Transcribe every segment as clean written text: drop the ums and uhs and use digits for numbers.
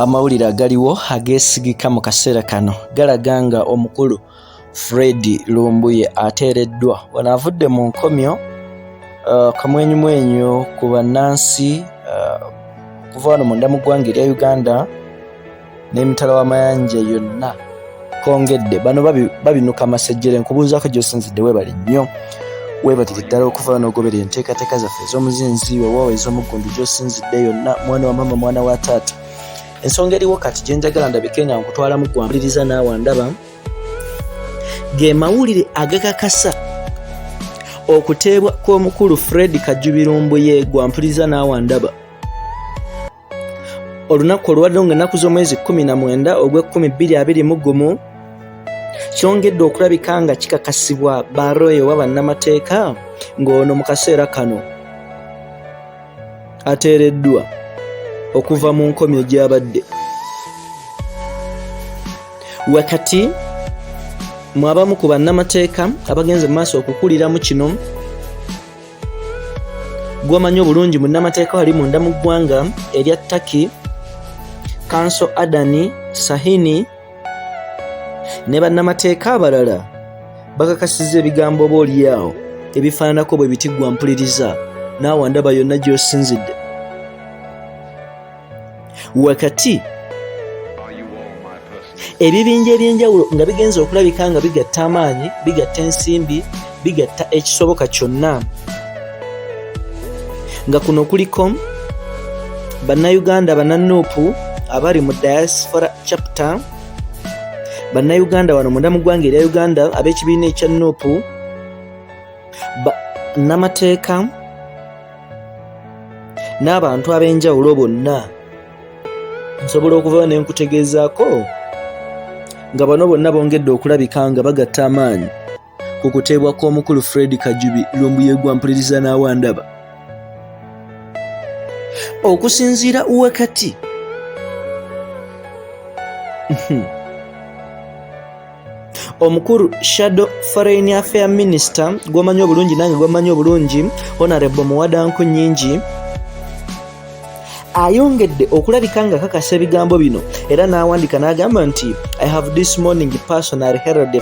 Amawulire agaliwo ageesigika mu kaseera kano galaga nga omukulu Fred Lumbuye ateereddwa wano avudde mu nkomyo kamwenyumwenyu ku bannansi kuva wano munda mu ggwanga erya Uganda n'emitala w'amayanja yonna kongedde bano babinuka amasejjere nkubuuzaako gy'osinzidde weebali nnyo weebalire ddala okuva wano ogoberera enteekateeka zaffe ez'omuzinzi weewaawo ez'omuggundu gy'osinzidde yonna mwana wa mama mwana wa taata. Ensonga eriwo kati gye njagala ndabike nga nkutwalamu gw'ampuliriza naawe ndaba ge mawulire agakakasa okuteebwa kw'omukulu Fred KAJUBI LUMBUYE gw'ampuliriza naawe ndaba. Olunaku olwaddewo ng'ennaku z'omwezi 19 ogw'10/2021 kyongedde okulabika nga kikakasibwa baroyo wa bannamateeka ng'ono mu kaseera kano ateereddwa okuva mu nkomyo gy'abadde. Wakati mwabamu ku bannamateeka abagenze mu maaso okukuliramu kino gw'omanyi obulungi munnamateeka wali munda mu ggwanga erya Turkey Kanso Adani Sahini ne bannamateeka abalala bakakasizza ebigambo oboolyawo ebifaananako bwe biti gw'ampuliriza naawe ndaba yonna gy'osinzidde. Wakati ebibinja eby'enjawulo nga bigenze okulabika nga bigatta amaanyi bigatta ensimbi bigatta ekisoboka kyonna nga kuno kuliko bannayuganda bannanuupu abali mu diaspora chapter bannayuganda wano munda mu ggwanga erya Uganda ab'ekibiina ekya nuupu bannamateeka n'abantu ab'enjawulo bonna nsobola okuvayo ne nkutegeezaako nga bano bonna bongedde okulabika nga bagatta amaanyi ku kuteebwa kw'omukulu Fred KAJUBI LUMBUYE gw'ampuliriza naawe ndaba. Okusinziira wakati omukulu Shadow Foreign Affairs Minister gw'omanyi obulungi nange gw'omanyi obulungi Honorable Muwadanku Nyingi ayongedde okulabika nga kakasa ebigambo bino era n'awandika n'agamba nti I have this morning personally held a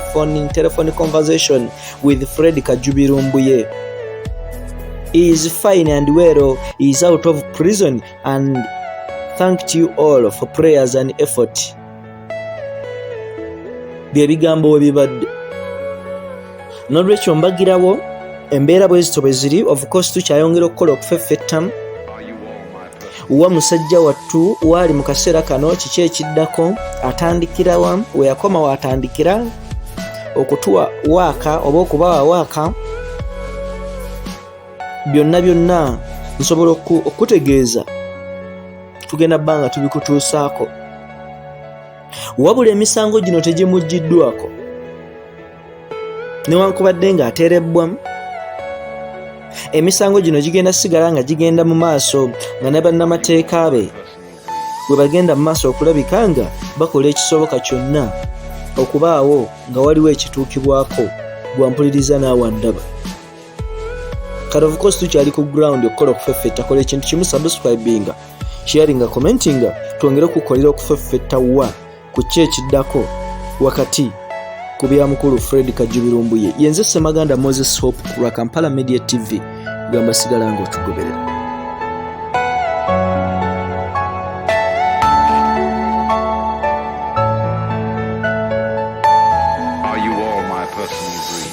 telephone conversation with Fred KAJUBI LUMBUYE. He is fine and well. He is out of prison and thanked you all for prayers and effort. Bye bigambo we bibadde. N'olwekyo mbagirawo embeera bwe zito bwe ziri of course tukyayongera okukola okufeffetta wa musajja wattu waali mu kaseera kano kiki ekiddako atandikirawa we yakoma waatandikira okutuwa waaka oba okubawa waaka byonna nsobola okutegeeza tugenda bbanga tubikutuusaako wabula emisango gino tegimuggiddwako newankubadde nga ateerebbwamu emisango gino gigenda sigala nga gigenda mu maaso nga ne bannamateeka be bwe bagenda mu maaso okulabika nga bakola ekisoboka kyonna okubaawo nga waliwo ekituukibwako gw'ampuliriza naawe ndaba. Kati of course tukyali ku ground okukola okufeffetta kola ekintu kimu subscribinga sharinga commentinga twongere okukolera okufeffetta wa ku ki ekiddako wakati ku bya mukulu Fred KAJUBI LUMBUYE. Yenze Ssemaganda Moses Hope ku lwa Kampala Media TV gamba sigala nga otugoberera. Are you all my personal dreams?